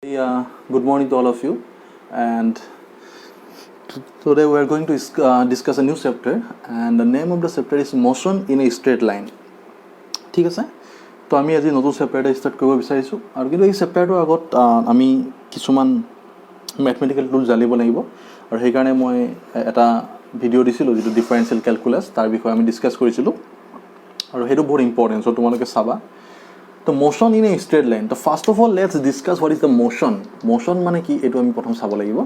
Good morning to all of you, and today we are going to discuss a new chapter, and the name of the chapter is motion in a straight line. ঠিক আছে, তো আমি আজি নতুন chapter এটা start কৰিব বিচাৰিছোঁ আৰু কিন্তু এই চেপ্টাৰটোৰ আগত আমি কিছুমান মেথমেটিকেল টুল জানিব লাগিব আৰু সেইকাৰণে মই এটা ভিডিঅ' দিছিলোঁ যিটো ডিফাৰেঞ্চিয়েল কেলকুলাছ তাৰ বিষয়ে আমি ডিছকাছ কৰিছিলোঁ আৰু সেইটো বহুত ইম্পৰ্টেণ্ট, চ' তোমালোকে চাবা। তো motion in a straight line. তো first of all let's discuss what is the motion. Motion মানে কি এইটো আমি প্ৰথম চাব লাগিব।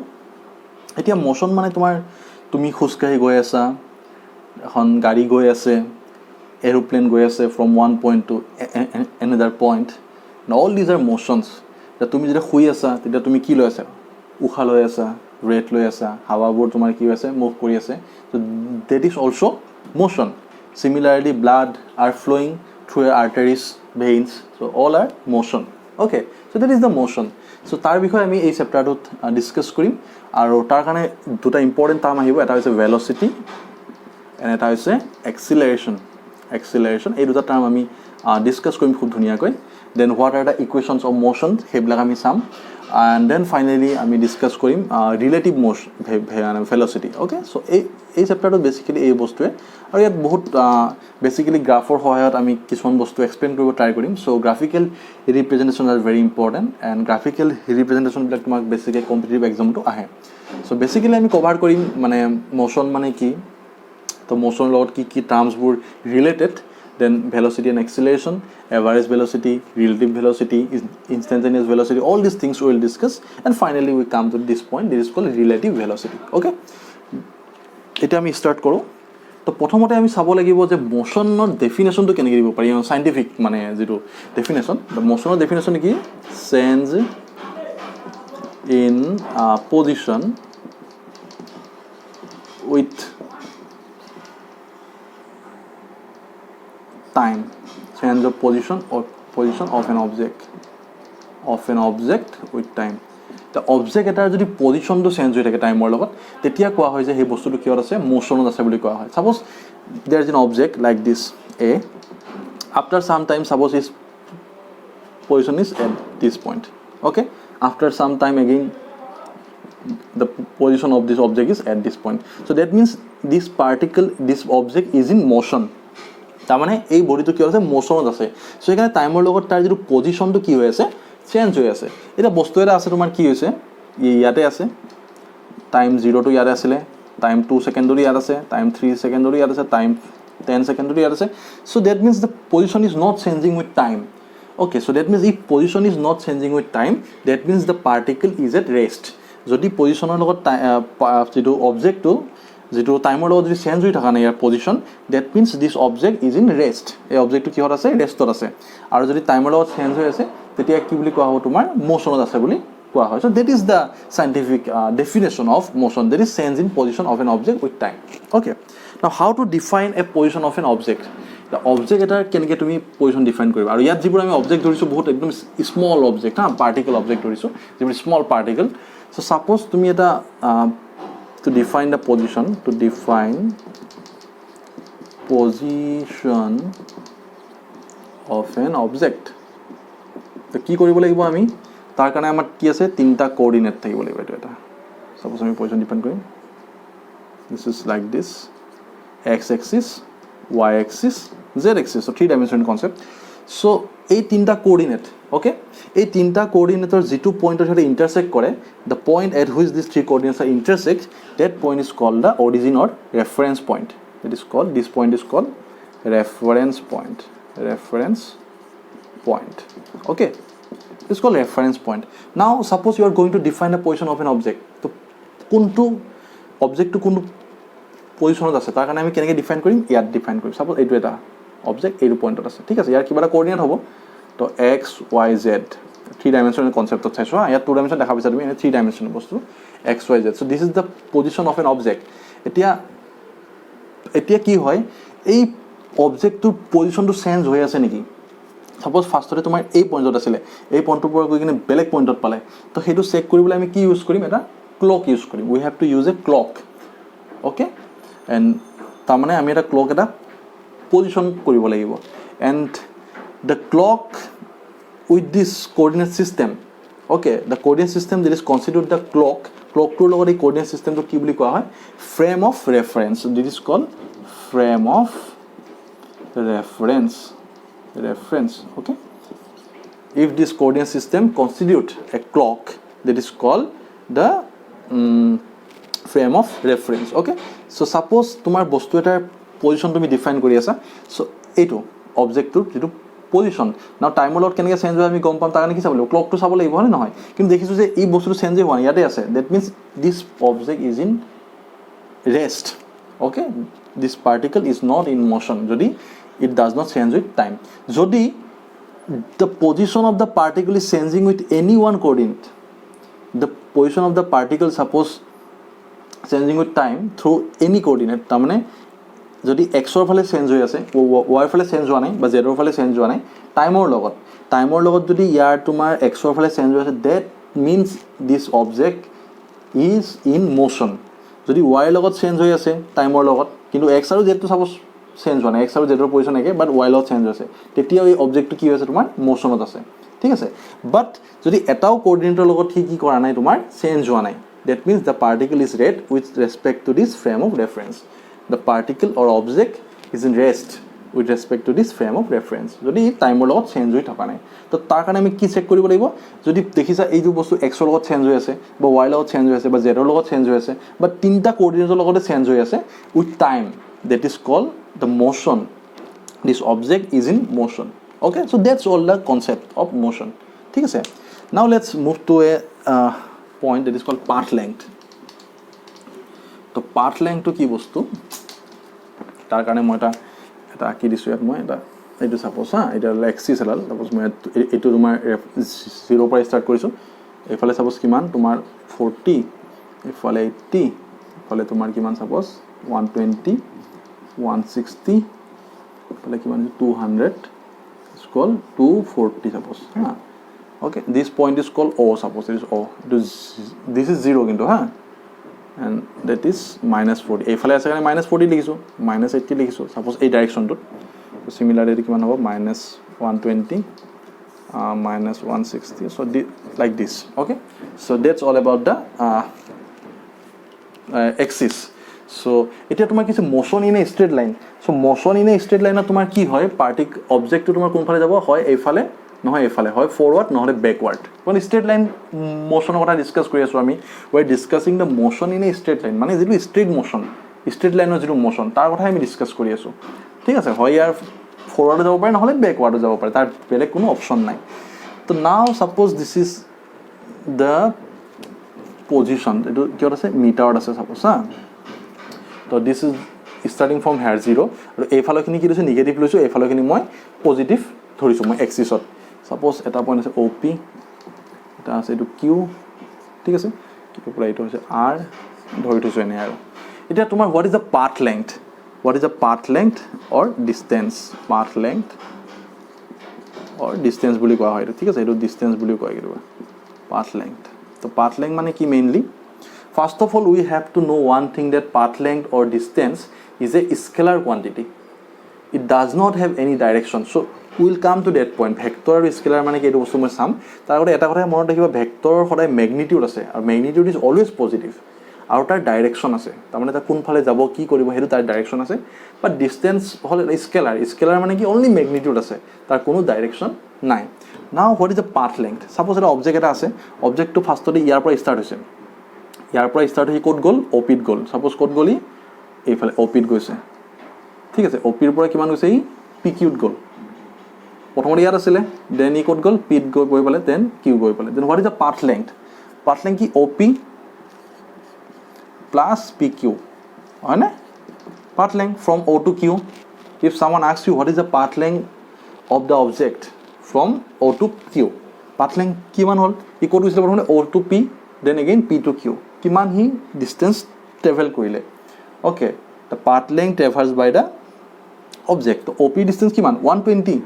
এতিয়া মোশন মানে তুমি খোজকাঢ়ি গৈ আছা, এখন গাড়ী গৈ আছে, এৰোপ্লেন গৈ আছে from one point to another point, all these are motions. এতিয়া তুমি যেতিয়া শুই আছা তেতিয়া তুমি কি লৈ আছা? উশাহ লৈ আছা, ৰেট লৈ আছা, হাৱাবোৰ তোমাৰ কি হৈ আছে? মুভ কৰি আছে। So' that is also' motion. Similarly, blood are flowing through your arteries, veins, so all are motion. Okay, so that is the motion. So তাৰ বিষয়ে আমি এই চেপ্টাৰটোত ডিছকাছ কৰিম আৰু তাৰ কাৰণে দুটা ইম্পৰ্টেণ্ট টাৰ্ম আহিব, এটা হৈছে ভেলচিটি এণ্ড এটা হৈছে এক্সিলাৰেশ্যন। এই দুটা টাৰ্ম আমি ডিছকাছ কৰিম খুব ধুনীয়াকৈ। Then what are the equations of motion সেইবিলাক আমি চাম, এণ্ড দেন ফাইনেলি আমি ডিছকাছ কৰিম ৰিলেটিভ ভেলচিটি। অ'কে, চ' এই চেপ্টাৰটোত বেচিকেলি এই বস্তুৱে, আৰু ইয়াত বহুত বেচিকেলি গ্ৰাফৰ সহায়ত আমি কিছুমান বস্তু এক্সপ্লেইন কৰিব ট্ৰাই কৰিম। So' graphical representation are very important, and graphical ৰিপ্ৰেজেণ্টেশ্যনবিলাক তোমাক বেছিকৈ কম্পিটিটিভ এক্সামতো আহে। চ' বেচিকেলি আমি কভাৰ কৰিম মানে মোশ্যন মানে কি, তো মোশ্যনৰ লগত কি কি টাৰ্মছবোৰ related, then velocity and acceleration, average velocity, relative velocity, instantaneous velocity, all this things will discuss, and finally we come to this point, this is called relative velocity. Okay, এতিয়া আমি ষ্টাৰ্ট কৰোঁ। তো প্ৰথমতে আমি চাব লাগিব যে মোশ্যনৰ ডেফিনেশ্যনটো কেনেকৈ দিব পাৰি, চাইণ্টিফিক মানে যিটো ডেফিনেশ্যন। মোশ্যনৰ ডেফিনেশ্যন কি? Change in position with time, change of position of an object with time. The object এটাৰ যদি পজিশ্যনটো চেঞ্জ হৈ থাকে টাইমৰ লগত, তেতিয়া কোৱা হয় যে সেই বস্তুটো কিহত আছে? মোশ্যনত আছে বুলি কোৱা হয়। Suppose there is an object like this a, after some time suppose is position is at this point. Okay, after some time again the position of this object is at this point. So that means this object is in motion. তাৰমানে এই বডিটো কি হৈছে? মোশ্যনত আছে। চ' সেইকাৰণে টাইমৰ লগত তাৰ যিটো পজিশ্যনটো কি হৈ আছে? চেঞ্জ হৈ আছে। এতিয়া বস্তু এটা আছে তোমাৰ কি হৈছে? ইয়াতে আছে, টাইম 0টো ইয়াতে আছিলে, টাইম 2 ছেকেণ্ডৰো ইয়াত আছে, টাইম 3 ছেকেণ্ডৰো ইয়াত আছে, টাইম 10 ছেকেণ্ডৰো ইয়াত আছে। So' that means the position is not changing with time. Okay, so' that means if position is not changing with time, that means the particle is at rest. যদি পজিশ্যনৰ লগত যিটো অবজেক্টটো যিটো টাইমৰ লগত যদি চেঞ্জ হৈ থকা নাই ইয়াৰ position, that means this object is in rest. এই অবজেক্টটো কিহত আছে? ৰেষ্টত আছে। আৰু যদি টাইমৰ লগত চেঞ্জ হৈ আছে তেতিয়া কি বুলি কোৱা হ'ব? তোমাৰ মোশ্যনত আছে বুলি কোৱা হয়। So' that is the scientific definition of motion, that is change in position of an object with time. Okay, now how to define a position of an object. The object এটাৰ কেনেকৈ তুমি পজিশ্যন ডিফাইন কৰিবা। আৰু ইয়াত যিবোৰ আমি object ধৰিছোঁ বহুত একদম স্মল অবজেক্ট, পাৰ্টিকল অবজেক্ট ধৰিছোঁ, যিবোৰ স্মল পাৰ্টিকল। চ' ছাপ'জ তুমি এটা to define the position of an object, তো কি কৰিব লাগিব আমি? তাৰ কাৰণে আমাৰ কি আছে? 3টা কোঅৰ্ডিনেট থাকিব লাগিব। এইটো এটা সাপোজ আমি পজিশ্যন ডিফাইন কৰিম, this is like this, x axis, y axis, z axis. So' 3 dimension concept. So' এই 3টা কোঅৰ্ডিনেট, অ'কে, এই 3টা কোঅৰ্ডিনেটৰ যিটো পইণ্টৰ সৈতে ইণ্টাৰচেক্ট কৰে, the point at which this 3 coordinates are intersect, that point is called the origin or reference point. That is called, this point is called reference point. Okay, it's called reference point. Now suppose you are going to define the position of an object. তো কোনটো অবজেক্টটো কোনটো পজিশ্যনত আছে তাৰ কাৰণে আমি কেনেকৈ define কৰিম? ইয়াত ডিফাইন কৰিম। ছাপ'জ এইটো এটা অবজেক্ট এইটো পইণ্টত আছে, ঠিক আছে। ইয়াৰ কিবা এটা কোঅৰ্ডিনেট হ'ব, তো এক্স ৱাই জেড, 3 ডাইমেনশ্যনেল কনচেপ্টত চাইছোঁ। ইয়াত 2 ডাইমেনশ্যন দেখা পাইছা তুমি, এনে 3 ডাইমেনশ্যনেল বস্তু x Y Z. So' this is the position of an object. এতিয়া কি হয়? এই অবজেক্টটোৰ পজিশ্যনটো চেঞ্জ হৈ আছে নেকি? ছাপ'জ ফাৰ্ষ্টতে তোমাৰ এই পইণ্টত আছিলে, এই পইণ্টটোৰ পৰা গৈ কিনে বেলেগ পইণ্টত পালে, তো সেইটো চেক কৰিবলৈ আমি কি ইউজ কৰিম? এটা ক্লক ইউজ কৰিম। We have to use a clock. Okay, and তাৰমানে আমি এটা ক্লক এটা পজিশ্যন কৰিব লাগিব, and the clock with this coordinate system Okay, the coordinate system that is considered the clock tour লগত এই coordinate system to কি বুলি কোৱা হয় frame of reference. So this is called frame of reference. Okay, if this coordinate system constitute a clock, that is called the frame of reference. Okay, so suppose তোমাৰ বস্তু এটাৰ position তুমি define কৰি আছা, so এইটো অবজেক্টটোৰ যেটো position নাও টাইমৰ লগত কেনেকৈ চেঞ্জ হয় আমি গম পাম, তাৰ কাৰণে কি চাব লাগিব, ক্লকটো চাব লাগিব হয় নহয়, কিন্তু দেখিছোঁ যে এই বস্তুটো চেঞ্জেই হোৱা নাই, ইয়াতে আছে, that means this object is in rest. Okay, this particle is not in motion যদি it does not change with time. যদি the position of the particle is changing with any one coordinate, the position of the particle suppose changing with time through any coordinate, তাৰ মানে যদি এক্সৰ ফালে change হৈ আছে, ৱাইৰ ফালে চেঞ্জ হোৱা নাই বা জেডৰ ফালে চেঞ্জ হোৱা নাই, টাইমৰ লগত যদি ইয়াৰ তোমাৰ এক্সৰ ফালে চেঞ্জ হৈ আছে, that means this object is in motion. যদি ৱাইৰ লগত চেঞ্জ হৈ আছে টাইমৰ লগত, কিন্তু এক্স আৰু জেডটো চাপ'জ চেঞ্জ হোৱা নাই, এক্স আৰু জেডৰ পজিশ্যন একে বাট ৱাইৰ লগত চেঞ্জ হৈছে, তেতিয়া এই অবজেক্টটো কি হৈছে তোমাৰ মোশ্যনত আছে. ঠিক আছে, বাট যদি এটাও কোঅৰ্ডিনেটৰ লগত সি কি কৰা নাই তোমাৰ চেঞ্জ হোৱা নাই, date means the particle is red with respect to this frame of reference. The particle or object is in rest with respect to this frame of reference. যদি টাইমৰ লগত চেঞ্জ হৈ থকা নাই, তো তাৰ কাৰণে আমি কি চেক কৰিব লাগিব, যদি দেখিছা এইটো বস্তু এক্সৰ লগত চেঞ্জ হৈ আছে বা ৱাইৰ লগত চেঞ্জ হৈ আছে বা জেডৰ লগত চেঞ্জ হৈ আছে বা তিনিটা কোঅৰ্ডিনেটৰ লগতে চেঞ্জ হৈ আছে with time, that is called the motion. This object is in motion. Okay, so' that's all the concept of motion. ঠিক আছে, now let's move to a point that is called path length. তো path লেংথটো কি বস্তু, তাৰ কাৰণে মই এটা আঁকি দিছোঁ ইয়াত, মই এইটো চাপ'জ এতিয়া এক্সিছ এডাল, চাপ'জ মই এইটো তোমাৰ 0 পৰা ষ্টাৰ্ট কৰিছোঁ, এইফালে চাপ'জ কিমান তোমাৰ 40, এইফালে 80, এইফালে তোমাৰ কিমান চাপ'জ 120, 160, এইফালে কিমান 200, ইজ কল 240 চাপ'জ okay. This point is call O', চাপ'জ it is O', this is 0 কিন্তু and that is -40. এইফালে আছে কাৰণে -40 লিখিছোঁ, -80 লিখিছোঁ চাপ'জ এই ডাইৰেকশ্যনটোত. চিমিলাৰলি কিমান হ'ব -120, -160, so like this. Okay, so that's all about the axis. so এতিয়া তোমাৰ কিছু motion in a straight line. So' motion in a straight লাইনত তোমাৰ কি হয়, অবজেক্টটো তোমাৰ কোনফালে যাব, হয় এইফালে নহয় এইফালে, হয় ফৰৱাৰ্ড নহ'লে বেকৱাৰ্ড. কাৰণ ষ্ট্ৰেট লাইন মোশ্যনৰ কথা ডিছকাছ কৰি আছোঁ আমি, we are discussing the motion in a straight line, মানে যিটো ষ্ট্ৰেট মোশ্যন, ষ্ট্ৰেট লাইনৰ যিটো মোশ্যন তাৰ কথাই আমি ডিছকাছ কৰি আছোঁ. ঠিক আছে, হয় ইয়াৰ ফৰৱাৰ্ডো যাব পাৰে নহ'লে বেকৱাৰ্ডো যাব পাৰে, তাৰ বেলেগ কোনো অপশ্যন নাই. তো নাও suppose this is the position, এইটো কিহত আছে মিটাৰত আছে ছাপ'জ তো this is starting from hair 0, আৰু এইফালৰখিনি কি লৈছোঁ নিগেটিভ লৈছোঁ, এইফালৰখিনি মই পজিটিভ ধৰিছোঁ মই এক্সিছত. ছাপ'জ এটা পইণ্ট আছে অ' পি, এটা আছে এইটো কিউ, ঠিক আছে, কিউৰ পৰা এইটো হৈছে আৰ, ধৰি থৈছোঁ এনেই. আৰু এতিয়া তোমাৰ what is the path length, or distance, path length or distance বুলি কোৱা হয় এইটো. ঠিক আছে, এইটো ডিষ্টেঞ্চ বুলি কোৱা হয় কেতিয়াবা পাথ লেংথ. তো পাথ লেংথ মানে কি mainly, first of all we have to know' one thing, that path length or distance is a scalar quantity. It does not have any direction. So' will come to that point. Vector আৰু scalar মানে কি, এইটো বস্তু মই চাম. তাৰ আগতে এটা কথাই মনত ৰাখিবা, ভেক্টৰৰ সদায় মেগনিটিউড আছে, আৰু মেগনিটিউড ইজ অলৱেজ পজিটিভ, আৰু তাৰ ডাইৰেকশ্যন আছে, তাৰমানে তাৰ কোনফালে যাব কি কৰিব সেইটো তাৰ ডাইৰেকশ্যন আছে. বাট ডিষ্টেঞ্চ হ'ল স্কেলাৰ মানে কি অনলি মেগনিটিউড আছে, তাৰ কোনো ডাইৰেকশ্যন নাই. নাও what is the path length. Suppose এটা অবজেক্ট এটা আছে, অবজেক্টটো ফাৰ্ষ্টতে ইয়াৰ পৰা ষ্টাৰ্ট হৈছে, ইয়াৰ পৰা ষ্টাৰ্ট হৈ ক'ত গ'ল, অ' পিত গ'ল. ছাপ'জ ক'ত গ'ল, এইফালে অ' পিত গৈছে. ঠিক আছে, অ' পিৰ পৰা কিমান গৈছে, পি কিউত গ'ল. প্ৰথমতে ইয়াত আছিলে, দেন ই ক'ত গ'ল, পিত গৈ পালে, দেন কিউ গৈ পালে. Then what is the path length. Path length কি, O' P plus P Q, হয়নে? Path length from O' to Q. If someone asks you what is the path length of the object from O' to Q, path length কিমান হ'ল, ই ক'ত গৈছিলে প্ৰথমতে O' to P, then again P to Q, কিমান সি distance travel কৰিলে. Okay, the path length traverse by the object. O' P distance কিমান, 120,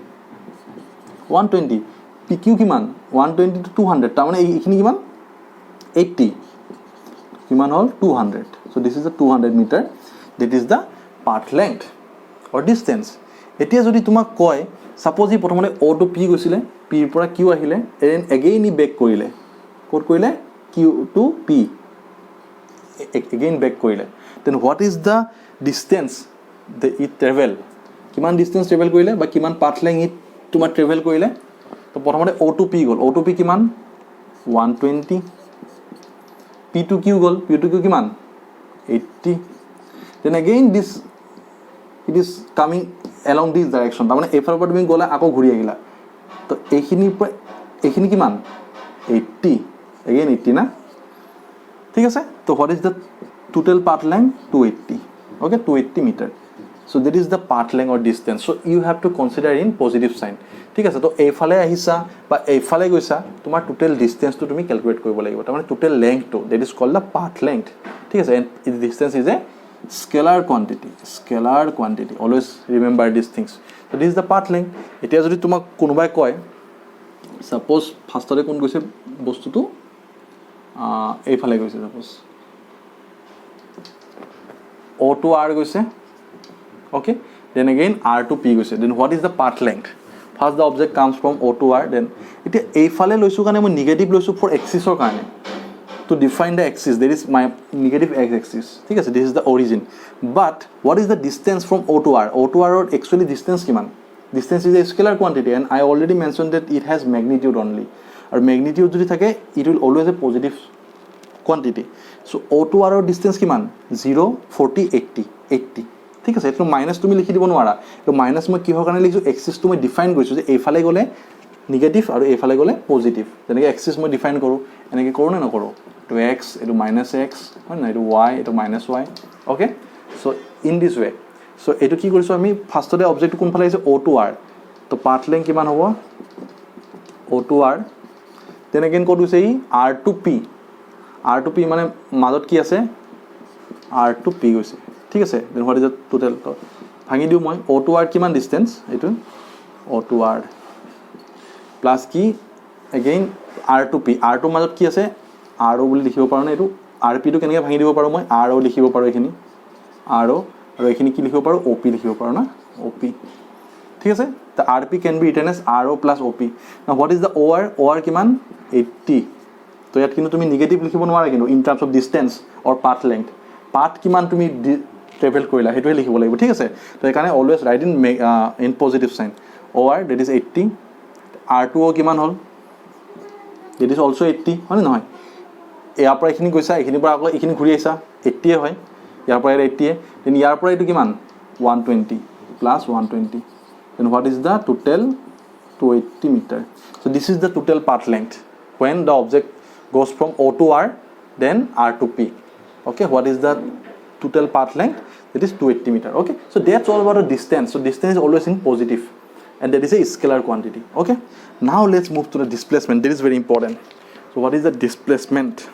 পি কিউ কিমান 120 to 200, তাৰমানে এইখিনি কিমান 80, কিমান হ'ল 200. So' this is the 200 metre, that is the path length or distance. এতিয়া যদি তোমাক কয়, ছাপ'জ ই প্ৰথমতে অ' টু পি গৈছিলে, পিৰ পৰা কিউ আহিলে, এগেইন ই বেক কৰিলে, ক'ত কৰিলে Q to P again back কৰিলে then what is the distance that it travel কিমান distance travel কৰিলে বা কিমান path length it তোমাৰ travel কৰিলে তো প্ৰথমতে O to P গ'ল O to P কিমান 120 P to Q গ'ল P to Q কিমান 80 then again this it is coming along this direction তাৰমানে এফালৰ পৰা তুমি গ'লা আকৌ ঘূৰি আহিলা তো এইখিনি কিমান 80 again 80 না ঠিক আছে তো what is the total path length 280 okay 280 meter so that is the path length or distance so you have to consider in positive sign ঠিক আছে তো এইফালে আহিছা বা এইফালে গৈছা তোমাৰ টোটাল ডিসটেন্সটো তুমি ক্যালকুলেট কৰিব লাগিব তাৰমানে total লেংথটো that is called the path length ঠিক আছে and the distance is a scalar quantity always remember these things so this is the path length এতিয়া যদি তোমাক কোনোবাই কয় suppose ফাৰ্ষ্টতে কোন গৈছে বস্তুটো এইফালে গৈছে suppose O to R গৈছে okay then again R to P গৈছে then what is the path length first the object comes from O to R then এতিয়া এইফালে লৈছো কাৰণে মই নেগেটিভ লৈছো for axis ৰ কাৰণে to define the axis there is my negative x axis ঠিক আছে this is the origin but what is the distance from O to R O to R actually distance কিমান distance is a scalar quantity and I already mentioned that it has magnitude only or magnitude যদি থাকে it will always a positive quantity so O to R distance কিমান 0 40 80 ঠিক আছে এটো minus তুমি লিখি দিব নোৱাৰা তো মাইনাস মই কিহৰ কাৰণে লিখিছো এক্সিস টো মই ডিফাইন কৰিছো যে এইফালে গলে নেগেটিভ আৰু এইফালে গলে পজিটিভ তেনেকে এক্সিস মই ডিফাইন কৰো এনেকে কৰো না নকৰো to x etu minus x হয় না etu y etu minus y okay so in this way so etu ki koriso ami first de object কোন ফালে আছে O to R তো path length কিমান হ'ব O to R then again কত হৈছে R to P মানে মাজত কি আছে R to P গৈছে ঠিক আছে then what is the total ভাঙি দিও মই O to R কিমান distance এটো O to R plus কি again R to P R to মাজত কি আছে R বুলি লিখিব পাৰো না এটো RP টো কেনেকৈ ভাঙি দিব পাৰো মই R লিখিব পাৰো এখিনি R আৰু এখিনি কি লিখিব পাৰো OP লিখিব পাৰো না OP ঠিক আছে the RP can be written as RO plus OP now what is the OR কিমান 80 তো ইয়াত কিন্তু তুমি নেগেটিভ লিখিব নোৱাৰা কিন্তু in terms of distance or path length path কিমান তুমি ট্ৰেভেল কৰিলা হেতুৱে লিখিব লাগিব ঠিক আছে তো একাৰণে always right in positive sign OR that is 80 R2O কিমান হল that is also 80 হয় নহয় ইয়াৰ পৰা এখিনি গৈছা এখিনিৰ পৰা আকৌ এখিনি ঘূৰি আইছা 80 হয় ইয়াৰ পৰা 80 then ইয়াৰ পৰা এটো কিমান 120 plus 120 then what is the total 280 meter so this is the total path length when the object goes from O to R then R to P okay what is the total path length that is 280 meter okay so that's all about the distance so distance is always in positive and that is a scalar quantity okay now let's move to the displacement that is very important so what is the displacement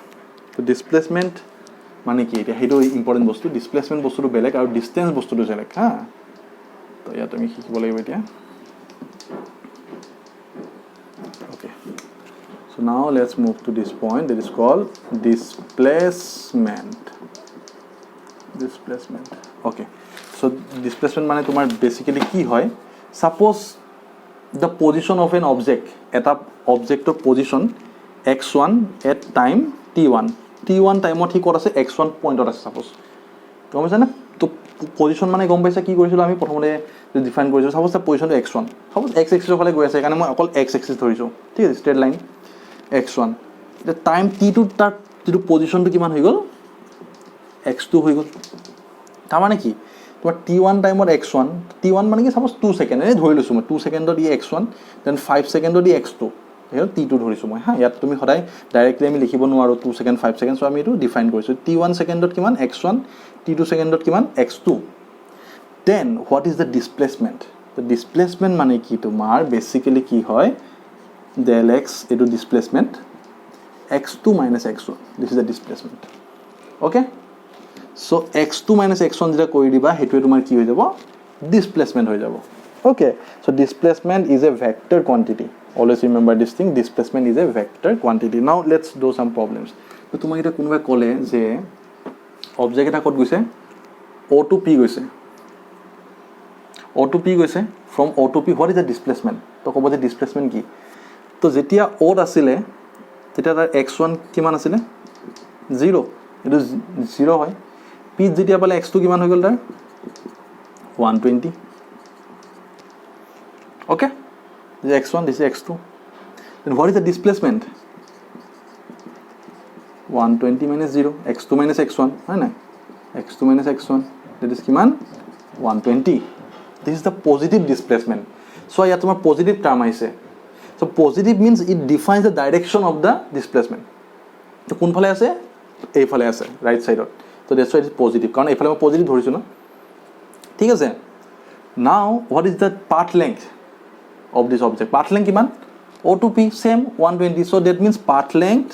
so displacement মানে কি এটা হেটো important বস্তু displacement বস্তুটো বেলেগ আৰু distance বস্তুটো বেলেগ হা তো ইয়াত আমি শিকিব লাগিব এতিয়া okay so now let's move to this point that is called displacement okay so displacement মানে তোমাৰ বেসিক্যালি কি হয় suppose the position of an object eta object of position x1 at time t1 time ot hi kor ase x1 point ot ase suppose গম পাইছা না তো position মানে গম পাইছা কি কৰিছিল আমি প্ৰথমতে ডিফাইন কৰিছো suppose the position to x1 suppose x axis ফালে গৈ আছে কাৰণে মই অকল x axis ধৰিছো ঠিক আছে straight line x1 the time t2 তাৰ যেটো পজিশনটো কিমান হৈ গল x2 হৈ গল তাৰ মানে কি তোমার t1 টাইমত x1 t1 মানে কি suppose 2 সেকেন্ড এনে ধৰি লৈছো মই 2 সেকেন্ডত ই x1 then 5 সেকেন্ডত ই x2 হেৰ t2 ধৰিছো মই হা ইয়াত তুমি সদায় ডাইৰেক্টলি আমি লিখিব নোৱাৰো 2 সেকেন্ড 5 সেকেন্ড সো আমি এটো ডিফাইন কৰিছো t1 সেকেন্ডত কিমান x1 t2 সেকেন্ডত কিমান x2 then what is the displacement the displacement মানে কি তোমাৰ বেসিক্যালি কি হয় del x এটো displacement x2 minus x1 this is the displacement okay so x2 minus x1 যেটা কৰি দিবা হেতুৱে তোমাৰ কি হৈ যাব displacement হৈ যাব okay so displacement is a vector quantity always remember this thing displacement is a vector quantity now let's do some problems তো তোমাক এটা কোনবা কলে যে অবজেক্ট এটা কত গৈছে O to P গৈছে O to P গৈছে from O to P what is the displacement তো কব যে displacement কি তো যেতিয়া O ত আছিলে তেতিয়া তাৰ x1 কিমান আছিলে 0 এটো 0 হয় p যেতিয়া পালে x2 কিমান হৈ গল তাৰ 120 okay this is x1 this is x2 then what is the displacement 120 minus 0 x2 minus x1 হয় না x2 minus x1 that is কিমান 120 this is the positive displacement so ইয়াত তোমাৰ positive term আহিছে so positive means it defines the direction of the displacement তো কোন ফালে আছে এই ফালে আছে right side so that's why it is positive কাৰণ এই ফালে মই positive ধৰিছো না ঠিক আছে now what is the path length of this object path length কিমান o to p same 120 so that means path length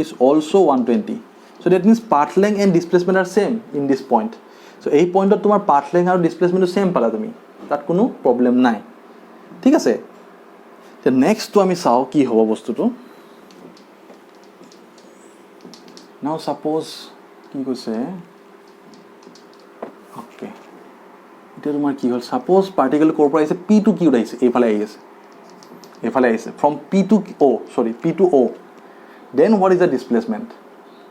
is also 120 so that means path length and displacement are same in this point so এই পয়েন্টত তোমাৰ path length আৰু displacement same পালা তুমি তাত কোনো problem নাই ঠিক আছে তে নেক্সট তো আমি চাও কি হ'ব বস্তুটো now suppose কি কৈছে okay এটা তোমাৰ কি হল suppose particle কৰ পৰা আহিছে p to q আহিছে এইফালে আহিছে from p to o sorry p to o then what is the displacement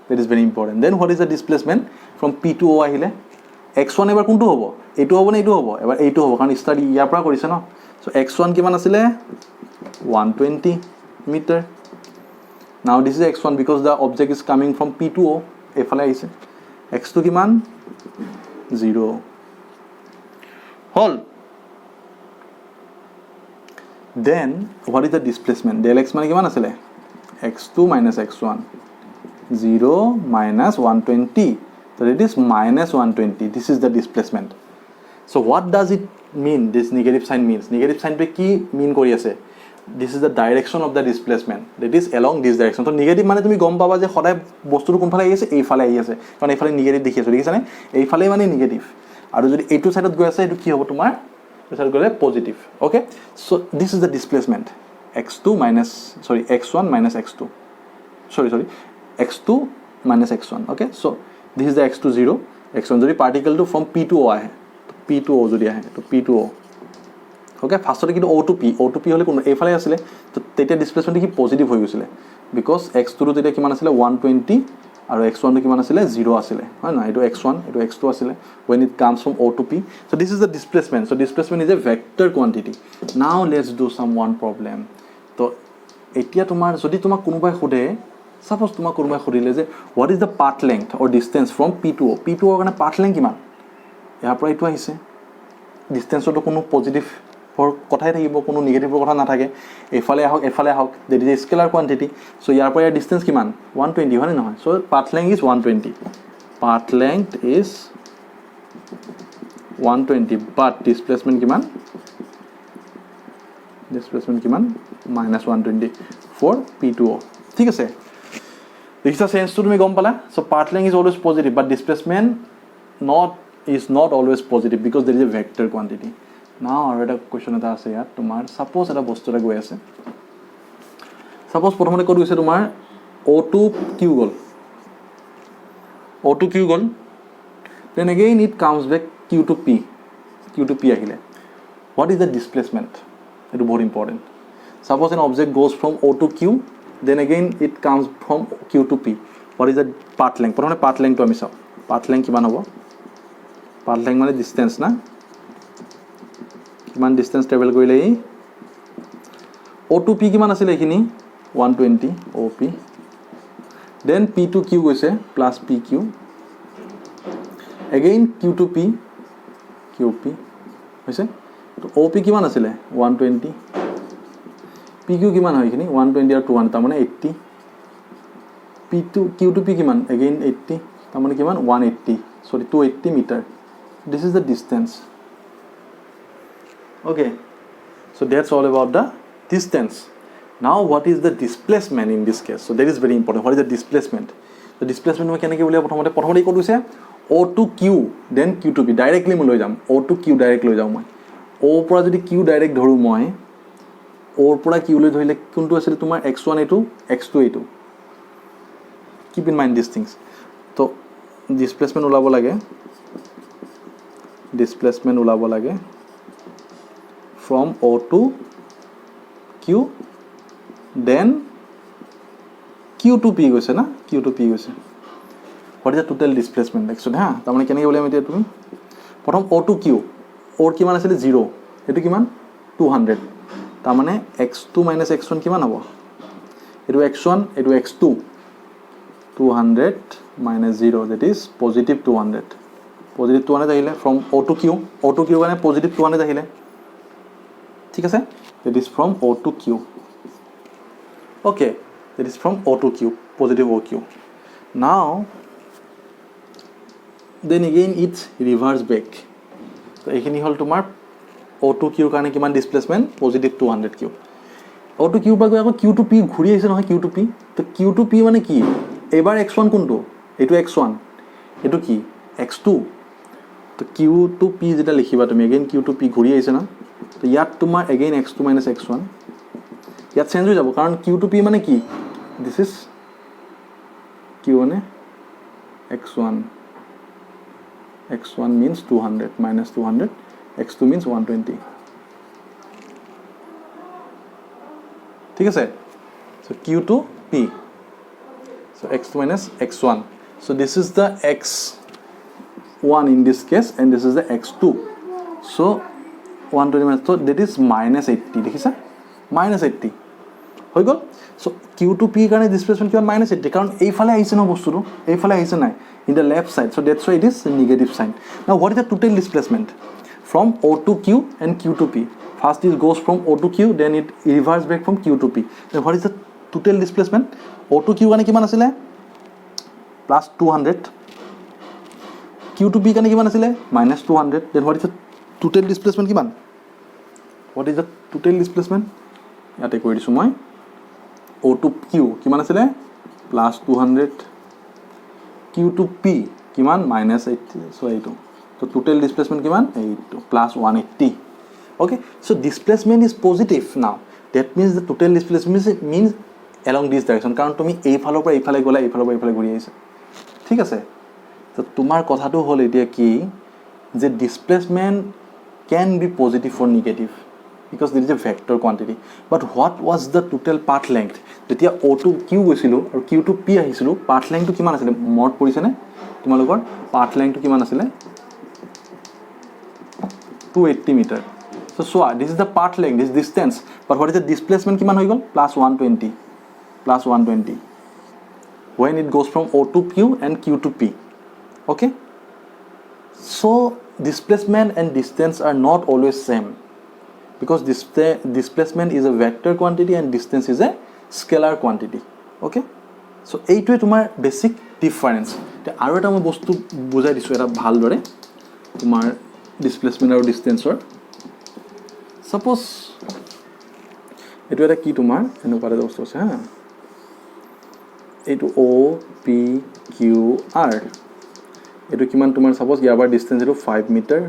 that is very important then what is the displacement from p to o আহিলে x1 এবাৰ কোনটো হ'ব এইটো হ'ব না এইটো হ'ব এবাৰ এইটো হ'ব কাৰণ ষ্টাডি ইয়াৰ পৰা কৰিছে ন so x1 কিমান আছিলে 120 meter now this is x1 because the object is coming from p to o এফালে আহিছে x2 কিমান 0 হল then what is the displacement del x মানে কিমান আছিলে x2 minus x1 0 minus 120 so it is minus 120 this is the displacement so what does it mean this negative sign means negative sign pe ki mean kori ase this is the direction of the displacement that is along this direction so negative mane tumi gom paba je khoday bostu kon phale aise ei phale ai ase karon ei phale negative dekhi aso dekhi sane ei phale mane negative aru jodi etu side ot goi ase etu ki hobo tumar etu side gole positive okay so this is the displacement x2 minus sorry x1 minus x2 sorry x2 minus x1 okay so this is the x2 0 x1 jodi particle to from p to o ahe to p to o jodi ahe to p to o okay first কিন্তু o to p হলে কোন এই ফালে আছিল তো তেটা displacement কি positive হৈ গৈছিল because x2 ৰ তেটা কিমান আছিল 120 আৰু x1 ৰ কিমান আছিল 0 আছিল হয় না এটো x1 এটো x2 আছিল when it comes from o to p so this is the displacement so displacement is a vector quantity now let's do some one problem তো এতিয়া তোমাৰ যদি তোমাক কোনোবাই খুদে suppose তোমাক কোনোবাই খুদিলে যে what is the path length or distance from p to o ৰ কাৰণে path length কিমান ইয়াৰ পৰা এটো আহিছে distance ৰ কোনো পজিটিভ for কথাই থাকিব কোনো নেগেটিভ কথা না থাকে এফালে আহক that is a scalar quantity so ইয়াৰ পৰা distance কিমান 120 হয় নহয় so path length is 120 path length is 120 but displacement কিমান minus 120 for p to o ঠিক আছে দেখিছা সেন্স তো তুমি গম পালা so path length is always positive but displacement is not always positive because there is a vector quantity now আৰু এটা কোৱেশ্চন এটা আছে ইয়াত তোমাৰ সাপোজ এটা বস্তু এটা গৈ আছে সাপোজ প্ৰথমতে কৈ গৈছে তোমাৰ o to q goal then again it comes back q to p আহিলে what is the displacement এটা very important suppose an object goes from o to q then again it comes from q to p what is the path length প্ৰথমতে path length to আমি চাও path length কিমান হ'ব path length মানে distance না কিমান distance travel কৰিলে o to p কিমান আছিল এখিনি 120 op then p to q গৈছে plus pq again q to p qp হৈছে তো op কিমান আছিল 120 pq কিমান হয় এখিনি 120 আৰু 200 তাৰ মানে 80 p to q to p কিমান again 80 তাৰ মানে কিমান 180 sorry 280 meter this is the distance okay so that's all about the distance now what is the displacement in this case so that is very important what is the displacement the displacement মই কেনেকৈ উলিয়াব প্ৰথমতে কৈ দিছে o to q then q to p directly মই লৈ যাম o to q direct লৈ যাম মই o পৰা যদি q ডাইৰেক্ট ধৰো মই o পৰা q লৈ ধৰিলে কোনটো আছিল তোমাৰ x1 a2 x2 a2 keep in mind these things তো displacement ওলাব লাগে from o to q then Q2P গৈছে না Q2P গৈছে what is the total displacement actually হা তাৰমানে কেনেকৈ উলিয়াম এতিয়া তুমি প্ৰথম O2Q ওৰ কিমান আছিলে 0 এইটো কিমান 200 তাৰমানে x2 minus x1 কিমান হ'ব এইটো x1 এইটো x2 200 minus 0 that is positive 200 আহিলে from O2Q কাৰণে positive 200 আহিলে ঠিক আছে that is from O2Q okay that is from O2Q positive OQ now then again it's reverse back so এইখিনি হল তোমাৰ O2Q কাৰণে কিমান ডিসপ্লেসমেন্ট পজিটিভ 200Q O2Q পৰা গৈ আকৌ Q2P ঘূৰি আহিছে নহয় Q2P তো Q2P মানে কি এবাৰ x1 কোনটো এইটো x1 এইটো কি x2 তো Q2P যেটা লিখিবা তুমি again Q2P ঘূৰি আহিছে না তো ইয়াত তোমাৰ again x2 minus x1 ইয়াত চেঞ্জ হৈ যাব কাৰণ Q2P মানে কি this is Q1 x1 means 200 minus 200 x2 means 120 ঠিক আছে so Q2P so x2 minus x1 so this is the x1 in this case and this is the x2 so 120 minus so that is minus 80 দেখিছা minus 80 হৈ গল so Q2P কাৰণে displacement কিমান minus 80 কাৰণ এইফালে আহিছে ন বস্তুটো এইফালে আহিছে নাই in the left side so that's why it is negative sign now what is the total displacement from O2Q and Q2P first it goes from O2Q then it reverse back from Q2P then what is the total displacement O2Q কাৰণে কিমান আছিল plus 200 Q2P কাৰণে কিমান আছিল minus 200 then what is the total displacement কিমান what is the total displacement ইয়াতে কৈ দিছো মই O2Q কিমান আছিল plus 200 Q2P কিমান minus 80 so এইটো so total displacement কিমান 8 plus 180 okay so displacement is positive now that means the total displacement means along this direction কাৰণ তুমি এই ফালৰ পৰা এই ফালে গলা এই ফালৰ পৰা এই ফালে ঘূৰি আহিছা ঠিক আছে তো তোমাৰ কথাটো হল এতিয়া কি যে displacement can be positive or negative because there is a vector quantity but what was the total path length যেতিয়া O2Q গৈছিল আৰু Q2P আহিছিল path length কিমান আছিল মত পৰিছে নে তোমালোকৰ path length কিমান আছিল 280 meter so this is the path length this distance but what is the displacement কিমান হৈ গল plus 120 when it goes from O2Q and Q2P okay so displacement and distance are not always same because displacement is a vector quantity and distance is a scalar quantity okay so এইটোৱে তোমাৰ basic difference আৰু এটা মই বস্তু বুজাই দিছো এটা ভাল দৰে তোমাৰ ডিসপ্লেসমেন্ট আৰু ডিসটেন্সৰ সাপোজ এইটো এটা কি তোমাৰ এনেকুৱা এটা বস্তু আছে হা এইটো OPQR এইটো কিমান তোমাৰ সাপোজ ইয়াৰ ডিসটেন্স এইটো 5 মিটাৰ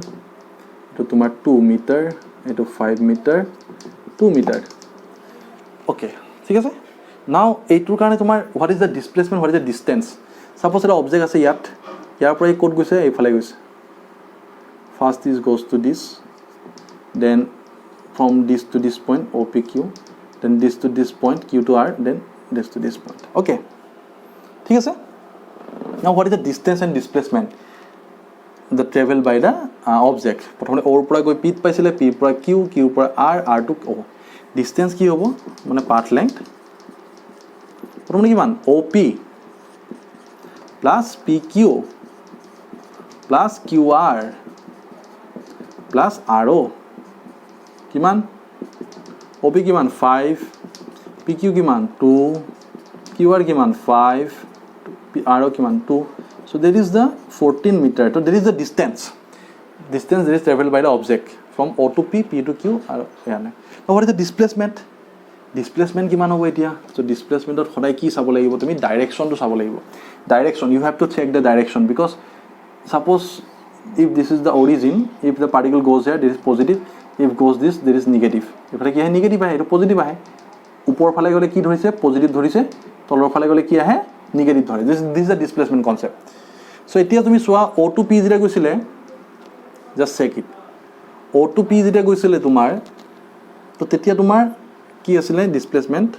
এইটো তোমাৰ 2 মিটাৰ এইটো 5 মিটাৰ 2 মিটাৰ ওকে ঠিক আছে নাও এইটোৰ কাৰণে তোমাৰ what is the displacement what is the distance suppose এটা অবজেক্ট আছে ইয়াৰ পৰা এই কোড গৈছে এইফালে গৈছে first this goes to this then from this to this point OPQ then this to this point Q to R then this to this point okay ঠিক আছে now what is the distance and displacement the travel by the object প্ৰথমে ওৰ পৰা গৈ p পাইছিলে p পৰা q q পৰা r r to o distance কি হ'ব মানে path length প্ৰথমে কিমান op plus pq plus qr plus ro কিমান op কিমান 5 pq কিমান 2 qr কিমান 5 ro কিমান 2 so there is the 14 meter so there is the distance that is traveled by the object from O to P P to Q now what is the displacement কিমান হ'ব এতিয়া so displacement ত সদায় কি চাব লাগিব তুমি direction টো চাব লাগিব direction you have to check the direction because suppose if this is the origin if the particle goes here this is positive if goes this there is negative এফালে কি আহে নেগেটিভ আহে এটা পজিটিভ আহে উপৰ ফালে গলে কি ধৰিছে পজিটিভ ধৰিছে তলৰ ফালে গলে কি আহে নেগেটিভ ধৰে this is the displacement concept so এতিয়া তুমি সোৱা O2P যেটা গৈছিলে just check it O2P যেটা গৈছিলে তোমাৰ তো তেতিয়া তোমাৰ কি আছিল ডিসপ্লেসমেন্ট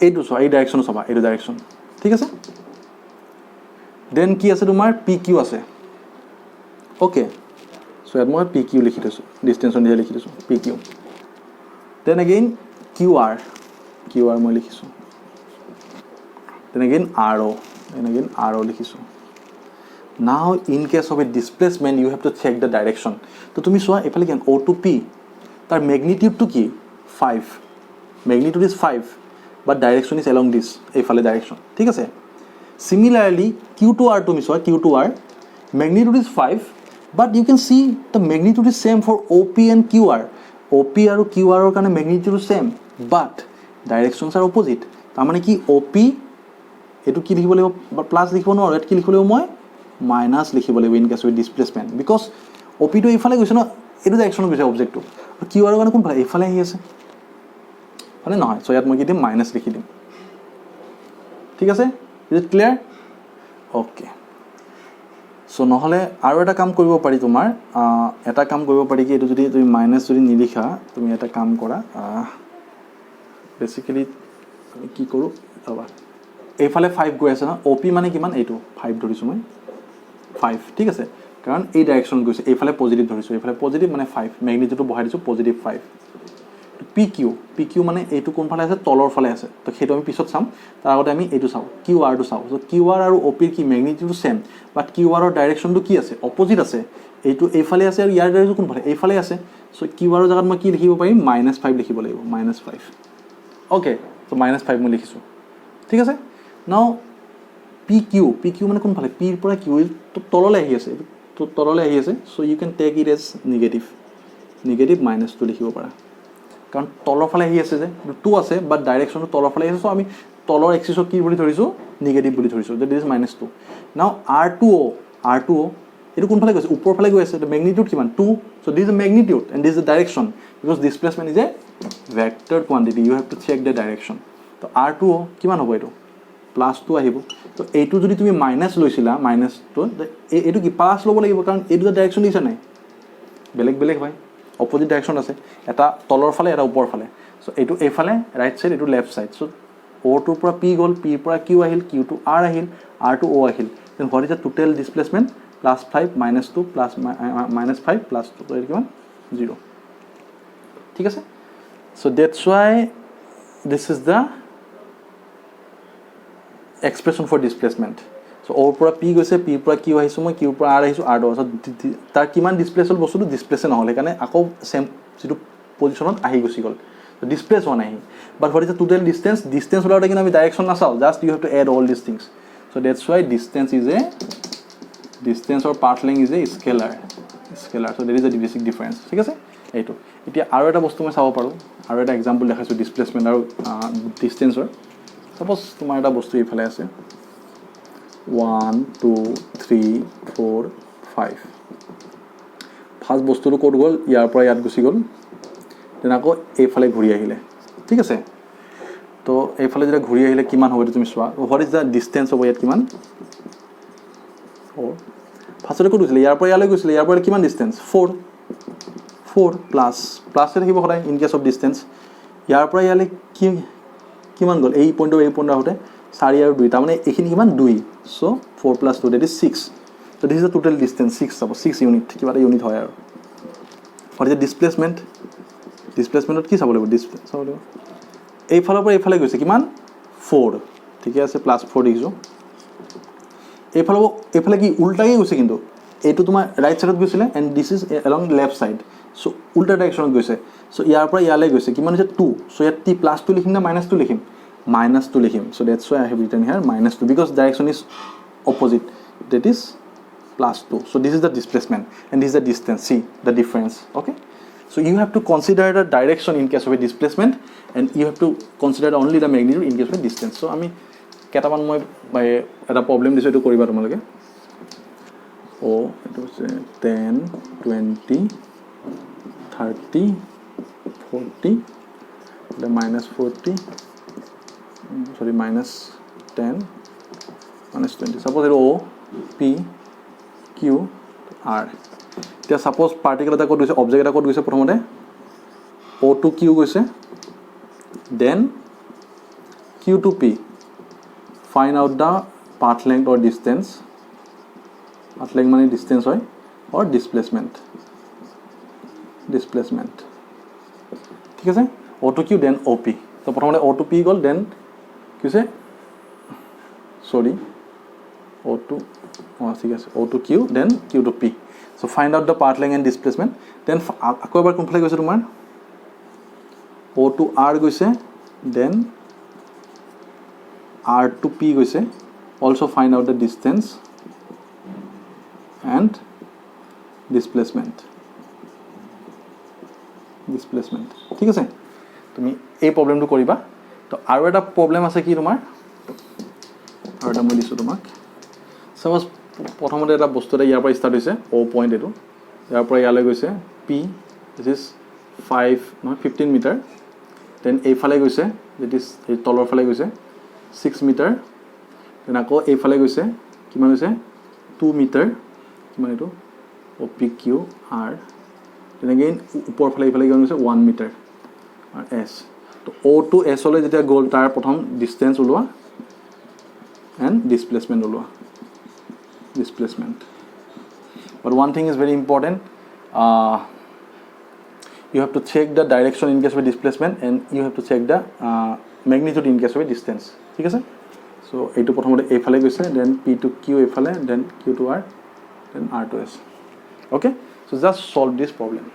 এইটো চোৱা এই ডাইৰেকশ্যন চাবা এইটো ডাইৰেকশ্যন ঠিক আছে দেন কি আছে তোমাৰ পি কিউ আছে অ'কে চ' ইয়াত মই পি কিউ লিখি থৈছোঁ ডিষ্টেঞ্চৰ নিজে লিখি থৈছোঁ P Q then again Q R মই লিখিছোঁ দেন এগেইন আৰ অ' লিখিছোঁ now in case of a displacement you have to check the direction তো তুমি চোৱা এইফালে কি অ' টু পি তাৰ মেগনিটিউডটো কি 5 magnitude is 5 but direction is along this এইফালে ডাইৰেকশ্যন ঠিক আছে Similarly, Q to R to me, sorry, Q to R, magnitude is 5, but you can see the magnitude is same for OP and QR. OP and QR are magnitude is same, but directions are opposite. তার কি OP এটো কি লিখিব লাগিব plus লিখিব নোৱাৰো at কি লিখিব লাগিব মই মাইনাস লিখিব লাগিব in case with displacement because OP টো এইফালে গৈছে ন এটো ডাইৰেকশ্যনত গৈছে অবজেক্টটো আৰু QR কাৰণে কোনফালে এইফালে আহি আছে মানে নহয় সো ইয়াত মই কি দিম মাইনাস লিখি দিম ঠিক আছে Is it clear? Okay. So নহলে আৰু এটা কাম কৰিব পাৰি তোমাৰ এটা কাম কৰিব পাৰি কি এটো যদি তুমি মাইনাস যদি নিলিখা তুমি এটা কাম কৰা বেসিক্যালি আমি কি কৰো আবা এইফালে 5 গৈ আছে না OP মানে কিমান এইটো 5 ধৰিছো মই 5 ঠিক আছে কাৰণ এই ডাইৰেকশ্যন গৈছে এইফালে পজিটিভ ধৰিছো এইফালে পজিটিভ মানে 5 ম্যাগনিটিউডটো বহাই দিছো পজিটিভ 5 PQ মানে এইটো কোনফালে আছে তলৰ ফালে আছে তো সেইটো আমি পিছত চাম তাৰ আগতে আমি এইটো চাও QR টো চাও সো QR আৰু OP কি ম্যাগনিটিউড সেম বাট QR ৰ ডাইৰেকশ্যনটো কি আছে অপোজিট আছে এইটো এইফালে আছে আৰু ইয়াৰ ডাইৰেকশ্যন কোনফালে এইফালে আছে সো QR ৰ জাগাত মই কি লিখিব পাৰিম -5 লিখিব লাগিব -5 ওকে সো -5 মই লিখিছো ঠিক আছে নাও PQ মানে কোনফালে P ৰ পৰা Q তো তললৈ আহি আছে তো তললৈ আহি আছে so you can take it as negative -2 লিখিব পাৰা কাৰণ তলৰ ফালে আহি আছে যে 2 আছে বাট ডাইৰেকশ্যনটো তলৰ ফালে আছে সো আমি তলৰ এক্সিসক কি বুলি ধৰিছো নিগেটিভ বুলি ধৰিছো দ্যাট ইজ -2 নাও R2O এটো কোন ফালে গৈছে ওপৰ ফালে গৈ আছে দ্য ম্যাগনিটিউড কিমান 2 so this is the magnitude and this is the direction because displacement is a vector quantity you have to check the direction তো R2O কিমান হ'ব এটো +2 আহিব তো এইটো যদি তুমি মাইনাস লৈছিলা -2 এইটো কি প্লাস ল'ব লাগিব কাৰণ এইটো ডাইৰেকশ্যন দিছা নাই বেলেগ হয় অপোজিট ডাইৰেকশ্যন আছে এটা তলৰ ফালে এটা ওপৰ ফালে সো এইটো এইফালে ৰাইট সাইড এইটো left side so O to পৰা P গল P পৰা Q আহিল Q to R আহিল R to O আহিল then what is the total displacement +5 -2 plus -5 plus 2 তো এর কিমান 0 ঠিক আছে so that's why this is the expression for displacement so O পৰা P গৈছে P পৰা Q আহিছো মই Q পৰা R আহিছো R do so তাৰ কিমান ডিসপ্লেস হল বস্তুটো ডিসপ্লেস নহলে কাৰণে আকৌ সেম যেটো পজিশনত আহি গুছি গল so displace হোৱা নাই but what is the total distance হলাটা কিন্তু আমি ডাইৰেকশ্যন না চাও just you have to add all these things so that's why distance or path length is a scalar so there is a basic difference ঠিক আছে এইটো এতিয়া আৰু এটা বস্তু মই চাব পাৰো আৰু এটা एग्जांपल দেখাইছো ডিসপ্লেসমেন্ট আৰু ডিসটেন্সৰ সাপোজ তোমাৰ এটা বস্তু ইফালে আছে 1 2 3 4 5 ফাৰ্স্ট বস্তুটো কোড গল ইয়াৰ পৰা ইয়াত গুছি গল দেন আকৌ এইফালে ঘূৰি আহিলে ঠিক আছে তো এইফালে যেটা ঘূৰি আহিলে কিমান হ'ব তুমি চোৱা হোৱাট ইজ দা ডিসটেন্স হ'ব ইয়াত কিমান 4 ফাৰ্স্টতে কোড গৈছিল ইয়াৰ পৰা ইয়ালৈ গৈছিল ইয়াৰ পৰা কিমান ডিসটেন্স 4 প্লাস থাকিব সদায় ইন কেস অফ ডিসটেন্স ইয়াৰ পৰা ইয়ালৈ কিমান গল এই পইণ্ট হতে 4 আৰু 2 তাৰ মানে এইখিনি কিমান 2 so 4 + 2 that is 6 so this is the total distance 6 suppose 6 unit কিবা এটা ইউনিট হয় আৰু for the displacement কি চাব লাগিব ডিসপ্লেস চাব লাগিব এই ফালৰ পৰা এইফালে গৈছে কিমান 4 ঠিক আছে +4 দিছো এইফালে কি উল্টাই গৈছে কিন্তু এইটো তোমাৰ ৰাইট সাইডত গৈছিলে and this is along left side so উল্টা ডাইৰেকশ্যনত গৈছে so ইয়াৰ পৰা ইয়ালৈ গৈছে কিমান হৈছে 2 so ইয়াত t +2 লিখিম না -2 লিখিম -2 লিখিম so that's why I have written here -2 because direction is opposite that is +2 so this is the displacement and this is the distance see the difference okay so you have to consider the direction in case of a displacement and you have to consider only the magnitude in case of a distance so আমি কেটামান মই এটা problem দিছো এটো কৰিবা তোমালোকে ও এটো হচ্ছে 10 20 30 40 -40 sorry -10 -20 suppose it O P Q R এতিয়া সাপোজ পার্টিকেল এটা কোড গৈছে অবজেক্ট এটা কোড গৈছে প্ৰথমতে O to Q গৈছে then Q to P. Find out the path length or distance. Path length means distance or displacement. Displacement. ঠিক আছে O to Q then OP. তো প্ৰথমতে O to P গ'ল then কি হৈছে sorry O to ঠিক আছে O to Q then Q to P. So find out the path length and displacement. Then আকৌ এবাৰ কোনফালে গৈছে তোমাৰ O to R গৈছে then R to P গৈছে. Also find out the distance and displacement. ঠিক আছে তুমি এই প্ৰবলেমটো কৰিবা তো আৰু এটা প্ৰবলেম আছে কি তোমাৰ আৰু এটা মই দিছোঁ তোমাক সাপোজ প্ৰথমতে এটা বস্তু এটা ইয়াৰ পৰা ষ্টাৰ্ট হৈছে O পইণ্ট এইটো ইয়াৰ পৰা ইয়ালৈ গৈছে P দিছ ইজ 5 নহয় 15 মিটাৰ দেন এইফালে গৈছে দিট ইজ এই তলৰ ফালে গৈছে 6 মিটাৰ দেন আকৌ এইফালে গৈছে কিমান হৈছে 2 মিটাৰ কিমান এইটো O P Q R then again উপৰ ফালে ইফালে কিমান গৈছে 1 মিটাৰ আৰু S তো O to S লৈ যেতিয়া গ'ল তাৰ প্ৰথম ডিসটেন্স ওলোৱা and displacement ওলোৱা displacement but one thing is very important you have to check the direction in case of displacement and you have to check the magnitude in case of distance ঠিক আছে so এইটো প্ৰথমতে এইফালে গৈছে then P to Q এইফালে then Q to R then R to S okay so just solve this problem